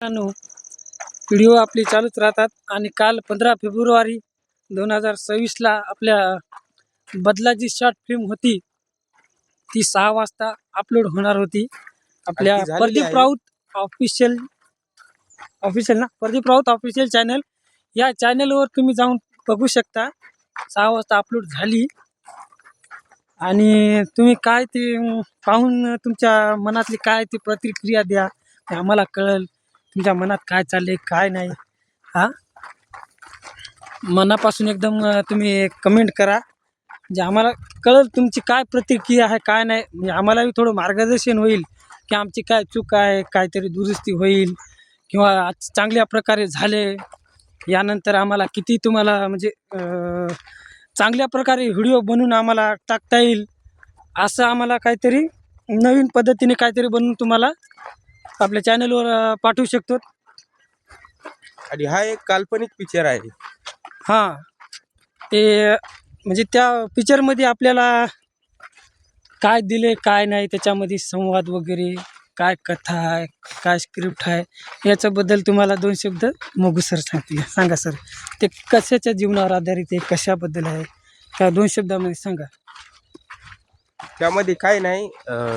मित्रांनो, व्हिडिओ आपली चालूच राहतात आणि काल 15 फेब्रुवारी 2026ला आपल्या बदलाची शॉर्ट फिल्म होती, ती 6 वाजता अपलोड होणार होती. आपल्या आणि ती झालेली प्रदीप आहे. Raut official Pradeep Raut official channel, या चॅनलवर तुम्ही जाऊन बघू शकता. 6 वाजता अपलोड झाली आणि तुम्ही काय ते पाहून तुमच्या मनातली काय ती प्रतिक्रिया द्या, ते आम्हाला कळेल तुमच्या मनात काय चाललंय काय नाही. मनापासून एकदम तुम्ही कमेंट करा, म्हणजे आम्हाला कळेल तुमची काय प्रतिक्रिया आहे काय नाही. म्हणजे आम्हालाही थोडं मार्गदर्शन होईल की आमची काय चूक आहे, काहीतरी दुरुस्ती होईल किंवा चांगल्या प्रकारे झाले. यानंतर आम्हाला किती तुम्हाला म्हणजे चांगल्या प्रकारे व्हिडिओ बनवून आम्हाला टाकता येईल, असं आम्हाला काहीतरी नवीन पद्धतीने काहीतरी बनवून तुम्हाला आपल्या चॅनलवर पाठवू शकतो. आणि हा एक काल्पनिक पिक्चर आहे. हां, ते म्हणजे त्या पिक्चरमध्ये आपल्याला काय दिले काय नाही, त्याच्यामध्ये संवाद वगैरे काय कथा आहे, काय स्क्रिप्ट आहे, याच्याबद्दल तुम्हाला 2 शब्द मोगू सर सांगतील. सांगा सर, ते कशाच्या जीवनावर आधारित आहे, कशाबद्दल आहे, त्या 2 शब्दामध्ये सांगा. त्यामध्ये काय नाही,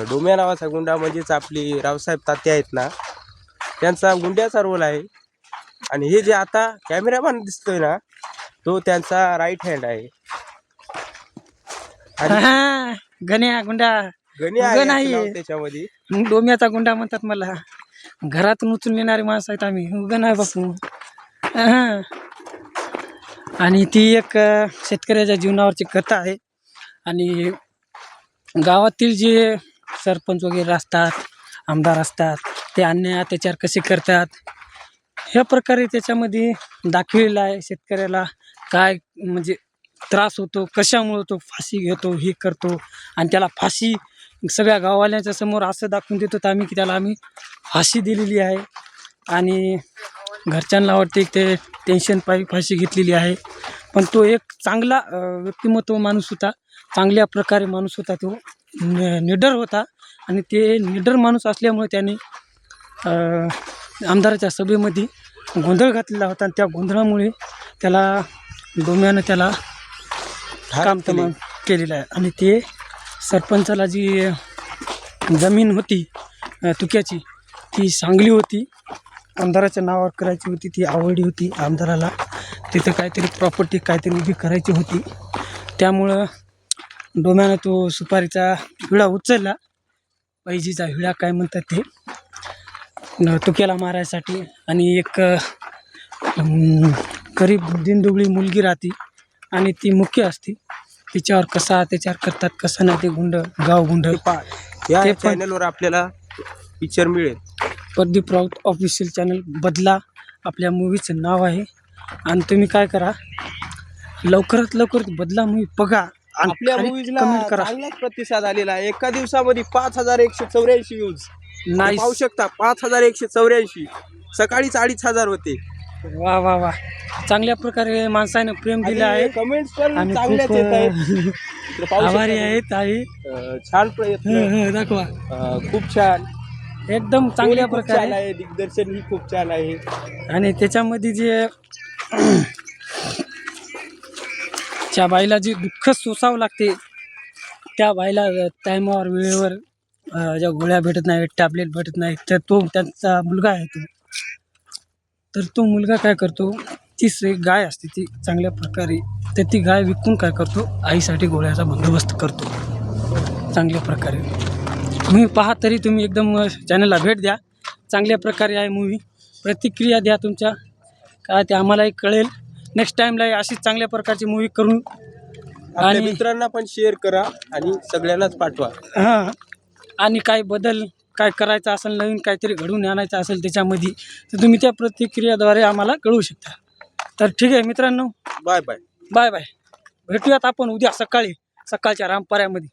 डोम्या नावाचा गुंडा म्हणजेच आपली रावसाहेब तात्या आहेत ना, त्यांचा गुंड्याचा रोल आहे. आणि हे जे आता कॅमेरामॅन दिसतोय ना, तो त्यांचा राईट हँड आहे. आणि गण्या गुंडा गणी आहे उगा याचं नाही, नाव त्याच्यामध्ये. डोम्याचा गुंडा म्हणतात मला. घरातून उचलून येणारी माणसं आहेत आम्ही, उगा नाही बापू. आणि ती एक शेतकऱ्याच्या जीवनावरची कथा आहे. आणि गावातील जे सरपंच वगैरे असतात, आमदार असतात, ते अन्याय अत्याचार कसे करतात, ह्या प्रकारे त्याच्यामध्ये दाखवलेलं आहे. शेतकऱ्याला काय म्हणजे त्रास होतो, कशामुळे तो फाशी घेतो, हे करतो, आणि त्याला फाशी सगळ्या गाववाल्यांच्या समोर असं दाखवून देतो तर आम्ही की त्याला आम्ही फाशी दिलेली आहे. आणि घरच्यांना वाटते ते टेन्शन पायी फाशी घेतलेली आहे. पण तो एक चांगला व्यक्तिमत्व माणूस होता, चांगल्या प्रकारे माणूस होता, तो निडर होता. आणि ते निडर माणूस असल्यामुळे त्याने आमदाराच्या सभेमध्ये गोंधळ घातलेला होता, आणि त्या गोंधळामुळे त्याला डोम्यानं त्याला काम तमाम केलेलं आहे. आणि ते सरपंचाला जी जमीन होती तुक्याची, ती सांगली होती, आमदाराच्या नावावर करायची होती, ती आवडली होती आमदाराला. तिथं काहीतरी प्रॉपर्टी काहीतरी उभी करायची होती. त्यामुळं डोम्यानं तो सुपारीचा विळा उचलला, पैजीचा विळा काय म्हणतात ते, तुक्याला मारायसाठी. आणि एक गरीब दिनदुबळी मुलगी राहते आणि ती मुख्य असते, तिच्यावर कसा अत्याचार करतात कसं नाही, ते गुंड गाव गुंड. या ते पण चॅनलवर आपल्याला पिक्चर मिळेल. प्रदीप राऊत ऑफिशियल चॅनल बदला आपल्या मूवीचं नाव आहे. आणि तुम्ही काय करा, लवकरात लवकर बदला मूवी बघा. आपल्या मूवीजला चांगलाच प्रतिसाद आलेला आहे. एका दिवसामध्ये 5184 व्ह्यूज नाही पाहू शकता. 5184. सकाळीच 2500 होते. वा वा वा, चांगल्या प्रकारे माणसाने प्रेम दिलं आहे. कमेंट्स पण आम्ही चांगल्याच खूप येत आहेत. आभारी आहेत. आई छान प्रयत्न, दाखवा, खूप छान, एकदम चांगल्या खूप प्रकारे छान आहे. दिग्दर्शन ही खूप छान आहे. आणि त्याच्यामध्ये जे त्या बाईला जे दुःख सोसावं लागते, त्या बाईला टायमावर वेळेवर ज्या गोळ्या भेटत नाही, टॅबलेट भेटत नाही, तर तो त्यांचा मुलगा आहे तो, तर तो मुलगा काय करतो, तीच एक गाय असते ती चांगल्या प्रकारे, तर ती गाय विकून काय करतो, आईसाठी गोळ्याचा बंदोबस्त करतो चांगल्या प्रकारे. तुम्ही पहा, तरी तुम्ही एकदम चॅनलला भेट द्या. चांगल्या प्रकारे आहे मूवी. प्रतिक्रिया द्या तुमच्या, काय ते आम्हालाही कळेल. नेक्स्ट टाईमला अशीच चांगल्या प्रकारची मूवी करून आणि मित्रांना पण शेअर करा आणि सगळ्यांनाच पाठवा. हां, आणि काय बदल काय करायचा असेल, नवीन काहीतरी घडवून आणायचं असेल त्याच्यामध्ये, तर तुम्ही त्या प्रतिक्रियाद्वारे आम्हाला कळवू शकता. तर ठीक आहे मित्रांनो, बाय बाय. Bye bye. भेटूयात आपण उद्या सकाळच्या रामपाऱ्यामध्ये.